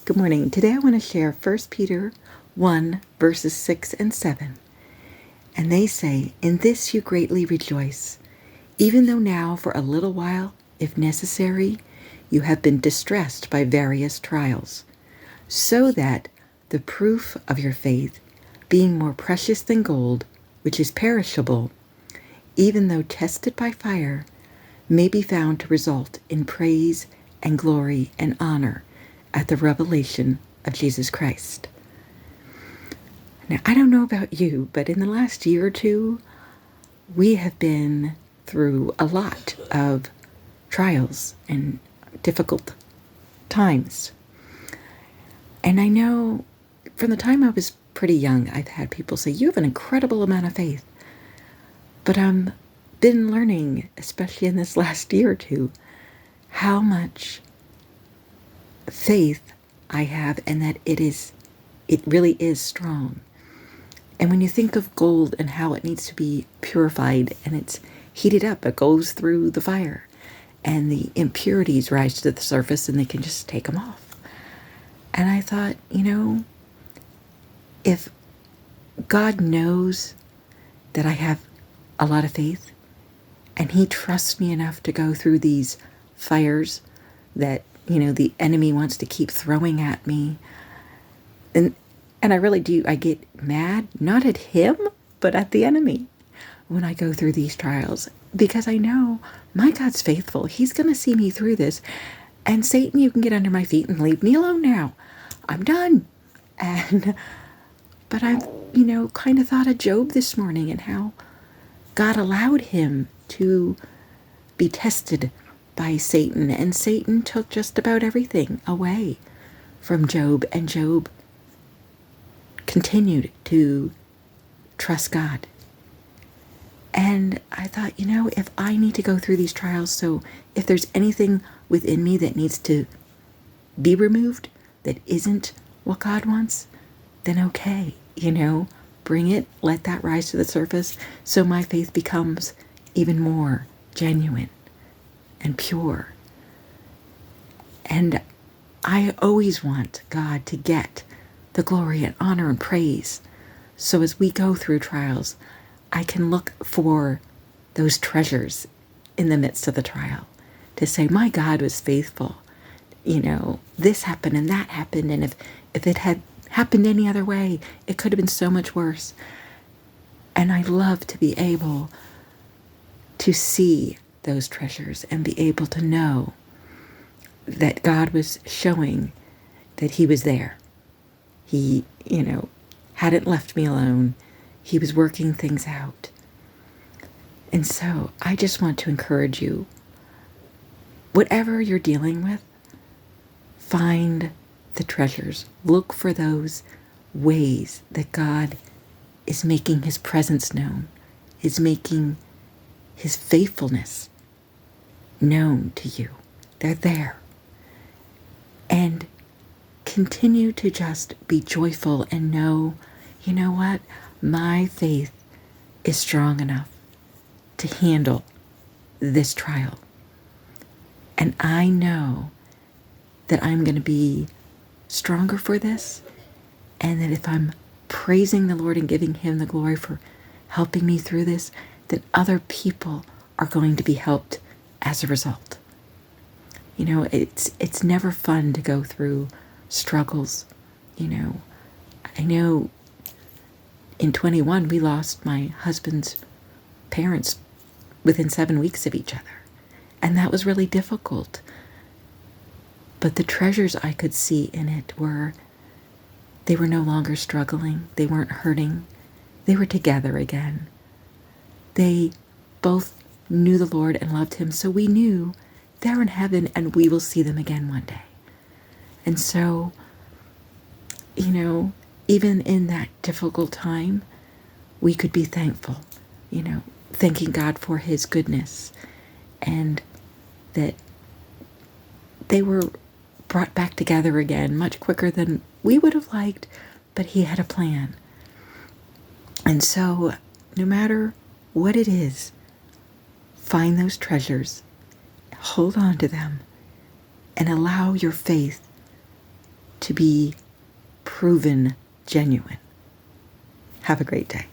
Good morning. Today I want to share 1 Peter 1, verses 6 and 7. And they say, "In this you greatly rejoice, even though now for a little while, if necessary, you have been distressed by various trials, so that the proof of your faith, being more precious than gold, which is perishable, even though tested by fire, may be found to result in praise and glory and honor at the revelation of Jesus Christ." Now, I don't know about you, but in the last year or two, we have been through a lot of trials and difficult times. And I know from the time I was pretty young, I've had people say, "You have an incredible amount of faith." But I've been learning, especially in this last year or two, how much faith I have and that it really is strong. And when you think of gold and how it needs to be purified and it's heated up, it goes through the fire and the impurities rise to the surface and they can just take them off. And I thought, if God knows that I have a lot of faith and he trusts me enough to go through these fires that the enemy wants to keep throwing at me. And I really do. I get mad, not at him, but at the enemy when I go through these trials. Because I know my God's faithful. He's going to see me through this. And Satan, you can get under my feet and leave me alone now. I'm done. But I've, kind of thought of Job this morning and how God allowed him to be tested by Satan, and Satan took just about everything away from Job, and Job continued to trust God. And I thought, if I need to go through these trials, so if there's anything within me that needs to be removed that isn't what God wants, then okay, bring it, let that rise to the surface so my faith becomes even more genuine and pure. And I always want God to get the glory and honor and praise. So as we go through trials, I can look for those treasures in the midst of the trial to say, my God was faithful. This happened and that happened. And if it had happened any other way, it could have been so much worse. And I love to be able to see those treasures and be able to know that God was showing that he was there. He, hadn't left me alone. He was working things out. And so I just want to encourage you, whatever you're dealing with, find the treasures. Look for those ways that God is making his presence known, is making his faithfulness known to you. They're there. And continue to just be joyful and know, what? My faith is strong enough to handle this trial. And I know that I'm going to be stronger for this, and that if I'm praising the Lord and giving him the glory for helping me through this, then other people are going to be helped as a result. It's never fun to go through struggles. I know in 21 we lost my husband's parents within 7 weeks of each other, and that was really difficult. But the treasures I could see in it were, they were no longer struggling, they weren't hurting, they were together again. They both knew the Lord and loved him, so we knew they're in heaven and we will see them again one day. And so, even in that difficult time, we could be thankful, thanking God for his goodness, and that they were brought back together again much quicker than we would have liked, but he had a plan. And so, no matter what it is, find those treasures, hold on to them, and allow your faith to be proven genuine. Have a great day.